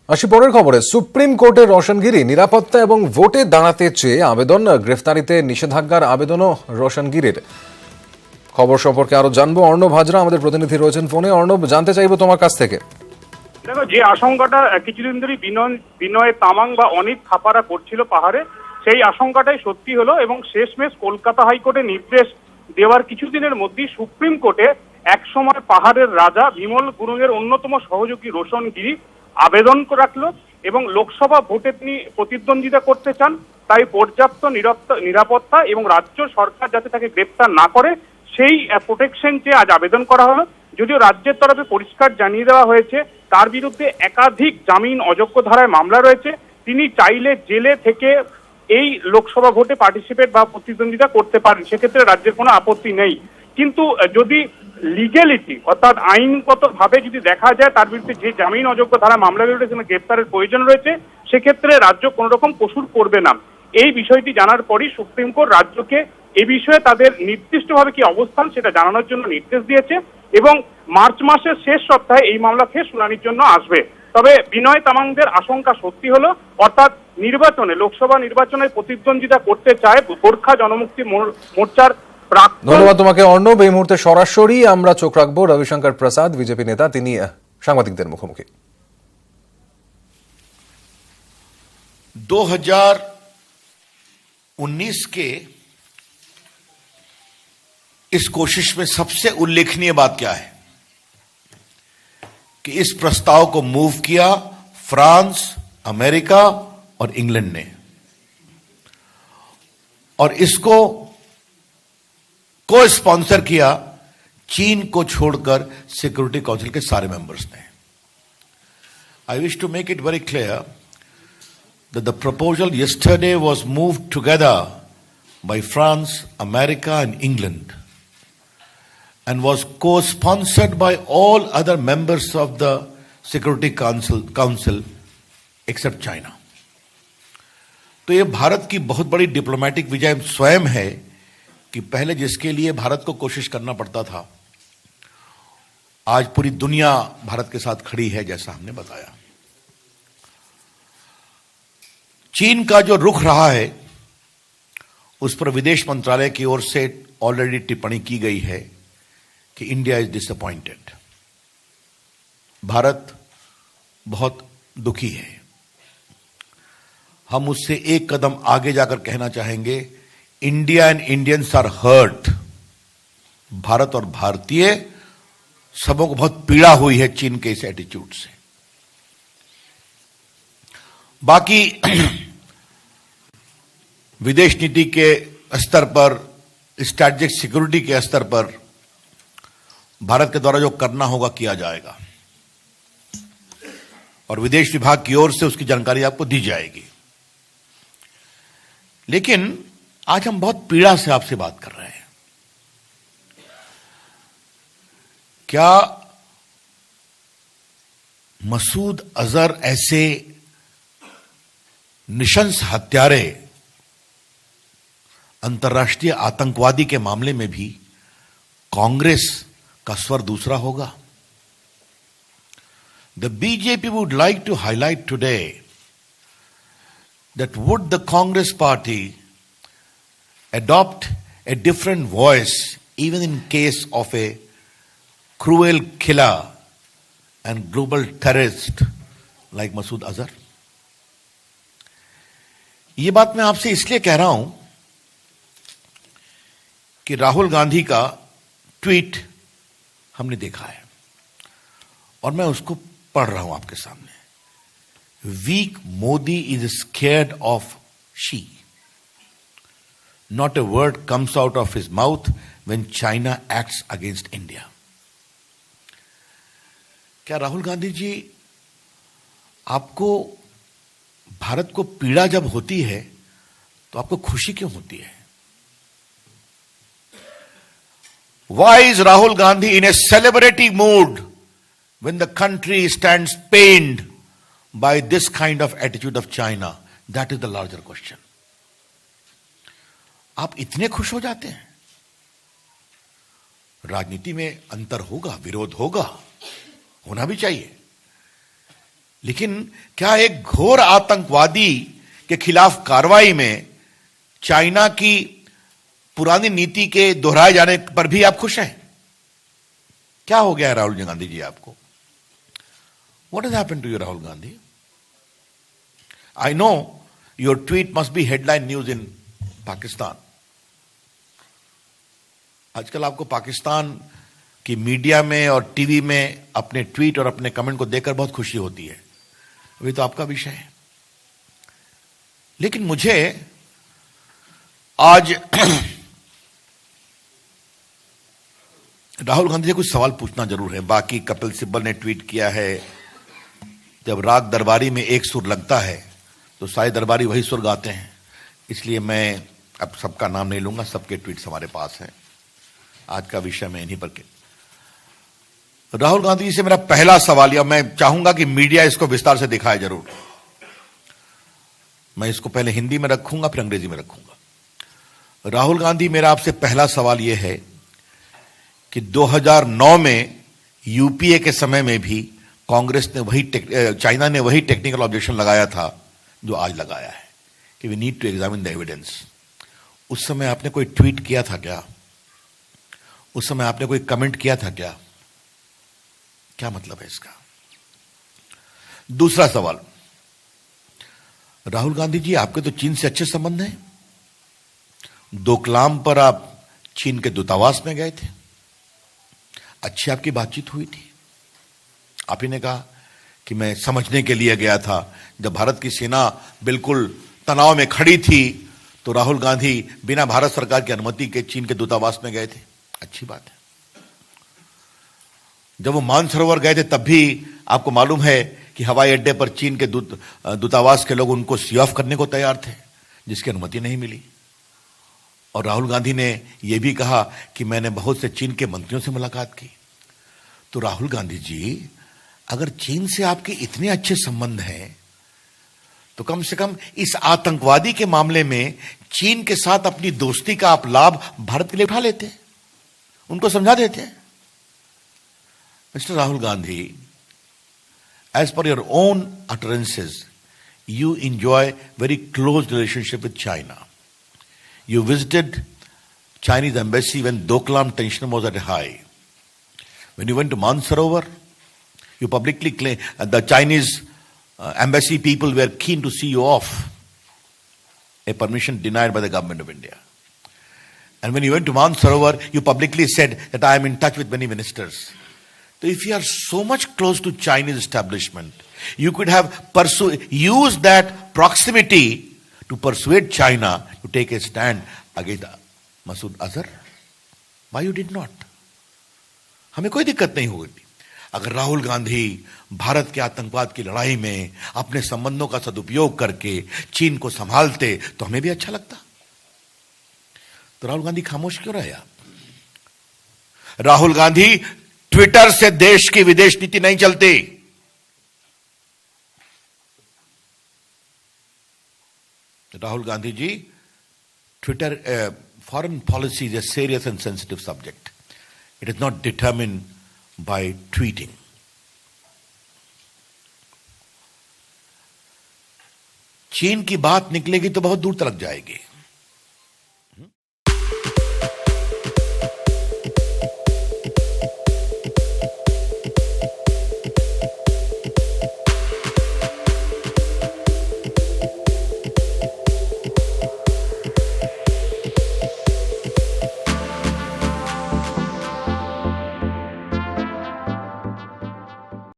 আসি পরের খবরে। সুপ্রিম কোর্টের রোশনগিরি নিরাপত্তা এবং ভোটে দাঁড়াতে চেয়ে আবেদন, গ্রেফতারিতে নিষেধাজ্ঞার আবেদনও রোশনগিরির। খবর সম্পর্কে আরো জানবো, অর্ণব হাজরা আমাদের প্রতিনিধি রয়েছেন ফোনে। অর্ণব, জানতে চাইবো তোমার কাছ থেকে। দেখো, যে আশঙ্কাটা কিছুদিন ধরে বিনয় তামাং বা অনিত থাপারা করছিল পাহাড়ে, সেই আশঙ্কাটাই সত্যি হলো এবং শেষমেশ কলকাতা হাইকোর্টের নির্দেশ দেওয়ার কিছুদিনের মধ্যেই সুপ্রিম কোর্টে একসময় পাহাড়ের রাজা বিমল গুরুংয়ের অন্যতম সহযোগী রোশনগিরি আবেদন রাখলো এবং লোকসভা ভোটে তিনি প্রতিদ্বন্দ্বিতা করতে চান, তাই পর্যাপ্ত নিরাপত্তা এবং রাজ্য সরকার যাতে তাকে গ্রেপ্তার না করে সেই প্রোটেকশন চেয়ে আজ আবেদন করা হলো। যদিও রাজ্যের তরফে পরিষ্কার জানিয়ে দেওয়া হয়েছে তার বিরুদ্ধে একাধিক জামিন অযোগ্য ধারায় মামলা রয়েছে, তিনি চাইলে জেলে থেকে এই লোকসভা ভোটে পার্টিসিপেট বা প্রতিদ্বন্দ্বিতা করতে পারেন, সেক্ষেত্রে রাজ্যের কোনো আপত্তি নেই। কিন্তু যদি লিগ্যালিটি অর্থাৎ আইনগত ভাবে যদি দেখা যায় তার বিরুদ্ধে যে জামিন অযোগ্য ধারা মামলা রয়েছে সেখানে গ্রেপ্তারের প্রয়োজন রয়েছে, সেক্ষেত্রে রাজ্য কোন রকম কসুর করবে না। এই বিষয়টি জানার পরই সুপ্রিম কোর্ট রাজ্যকে এই বিষয়ে তাদের নির্দিষ্টভাবে কি অবস্থান সেটা জানানোর জন্য নির্দেশ দিয়েছে এবং মার্চ মাসের শেষ সপ্তাহে এই মামলা ফের শুনানির জন্য আসবে। তবে বিনয় তামাংদের আশঙ্কা সত্যি হলো, অর্থাৎ নির্বাচনে, লোকসভা নির্বাচনে প্রতিদ্বন্দ্বিতা করতে চায় গোর্খা জনমুক্তি মোর্চার। ধন্যবাদ তোমাকে অর্ণব। এই মুহূর্তে সরাসরি আমরা চোখ রাখবো রবিশঙ্কর প্রসাদ, বিজেপি নেতা, তিনি সাংবাদিকদের মুখোমুখি। 2019 के इस कोशिश में सबसे उल्लेखनीय बात क्या है कि इस प्रस्ताव को मूव किया फ्रांस, अमेरिका और इंग्लैंड ने, और इसको को स्पॉन्सर किया चीन को छोड़कर सिक्योरिटी काउंसिल के सारे मेंबर्स ने। I wish to make it very clear that the proposal yesterday was moved together by France, America and England and was co-sponsored by all other members of the Security Council except China. तो ये भारत की बहुत बड़ी diplomatic विजय स्वयं है कि पहले जिसके लिए भारत को कोशिश करना पड़ता था, आज पूरी दुनिया भारत के साथ खड़ी है, जैसा हमने बताया। चीन का जो रुख रहा है उस पर विदेश मंत्रालय की ओर से ऑलरेडी टिप्पणी की गई है कि इंडिया इज डिसअपॉइंटेड। भारत बहुत दुखी है। हम उससे एक कदम आगे जाकर कहना चाहेंगे, India and Indians are hurt. Bharat और भारतीय सबों को बहुत पीड़ा हुई है चीन के इस एटीट्यूड से। बाकी विदेश नीति के स्तर पर, स्ट्रैटेजिक सिक्योरिटी के स्तर पर भारत के द्वारा जो करना होगा किया जाएगा और विदेश विभाग की ओर से उसकी जानकारी आपको दी जाएगी। लेकिन आज हम बहुत पीड़ा से आपसे बात कर रहे हैं। क्या मसूद अजहर ऐसे निशंस हत्यारे अंतर्राष्ट्रीय आतंकवादी के मामले में भी कांग्रेस का स्वर दूसरा होगा? The BJP would like to highlight today that would the Congress party adopt a different voice even in case of a cruel killer and global terrorist like Masood Azhar? ये बात मैं आपसे इसलिए कह रहा हूं कि राहुल गांधी का ट्वीट हमने देखा है और मैं उसको पढ़ रहा हूं आपके सामने। Weak Modi is scared of Xi, not a word comes out of his mouth when China acts against India. क्या राहुल गांधी जी, आपको भारत को पीड़ा जब होती है तो आपको खुशी क्यों होती है? Why is Rahul Gandhi in a celebratory mood when the country stands pained by this kind of attitude of China? That is the larger question. आप इतने खुश हो जाते हैं? राजनीति में अंतर होगा, विरोध होगा, होना भी चाहिए, लेकिन क्या एक घोर आतंकवादी के खिलाफ कार्रवाई में चाइना की पुरानी नीति के दोहराए जाने पर भी आप खुश हैं? क्या हो गया है राहुल गांधी जी आपको? What has happened to you, Rahul Gandhi? I know your tweet must be headline news in Pakistan. आजकल आपको पाकिस्तान की मीडिया में और टीवी में अपने ट्वीट और अपने कमेंट को देखकर बहुत खुशी होती है। अभी तो आपका विषय है। लेकिन मुझे आज राहुल गांधी से कुछ सवाल पूछना जरूर है। बाकी कपिल सिब्बल ने ट्वीट किया है, जब राग दरबारी में एक सुर लगता है तो सारे दरबारी वही सुर गाते हैं। इसलिए मैं अब सबका नाम नहीं लूंगा, सबके ट्वीट्स हमारे पास हैं। आज का विषय मैं इन्हीं पर के राहुल गांधी जी से मेरा पहला सवाल, या मैं चाहूंगा कि मीडिया इसको विस्तार से दिखाए जरूर। मैं इसको पहले हिंदी में रखूंगा, फिर अंग्रेजी में रखूंगा। राहुल गांधी, मेरा आपसे पहला सवाल यह है कि 2009 में यूपीए के समय में भी कांग्रेस ने चाइना ने वही टेक्निकल ऑब्जेक्शन लगाया था जो आज लगाया है कि we need to examine the evidence. उस समय आपने कोई ट्वीट किया था क्या? उस समय आपने कोई कमेंट किया था क्या? क्या मतलब है इसका? दूसरा सवाल, राहुल गांधी जी, आपके तो चीन से अच्छे संबंध हैं। डोकलाम पर आप चीन के दूतावास में गए थे, अच्छी आपकी बातचीत हुई थी। आप ही ने कहा कि मैं समझने के लिए गया था। जब भारत की सेना बिल्कुल तनाव में खड़ी थी तो राहुल गांधी बिना भारत सरकार की अनुमति के चीन के दूतावास में गए थे, अच्छी बात है। जब वो मानसरोवर गए थे तब भी आपको मालूम है कि हवाई अड्डे पर चीन के दूतावास के लोग उनको सी ऑफ करने को तैयार थे, जिसकी अनुमति नहीं मिली। और राहुल गांधी ने यह भी कहा कि मैंने बहुत से चीन के मंत्रियों से मुलाकात की। तो राहुल गांधी जी, अगर चीन से आपके इतने अच्छे संबंध हैं तो कम से कम इस आतंकवादी के मामले में चीन के साथ अपनी दोस्ती का आप लाभ भारत के लिए उठा लेते, उनको समझा देते। Mister Rahul Gandhi, as per your own utterances, you enjoy very close relationship with China. You visited Chinese embassy when Doklam tension was at a high. When you went to Mansarovar, you publicly claimed the Chinese embassy people were keen to see you off, a permission denied by the government of India. And when you went to Mansarovar, you publicly said that I am in touch with many ministers. So if you are so much close to Chinese establishment, you could have used that proximity to persuade China to take a stand against Masood Azhar. Why you did not? हमें कोई दिक्कत नहीं होगी अगर राहुल गांधी भारत के आतंकवाद की लड़ाई में अपने संबंधों का सदुपयोग करके चीन को संभालते, तो हमें भी अच्छा लगता। तो राहुल गांधी खामोश क्यों रहे आप? राहुल गांधी, ट्विटर से देश की विदेश नीति नहीं चलती। Rahul Gandhi ji, Twitter foreign policy is a serious and sensitive subject. It is not determined by tweeting. चीन की बात निकलेगी तो बहुत दूर तक जाएगी।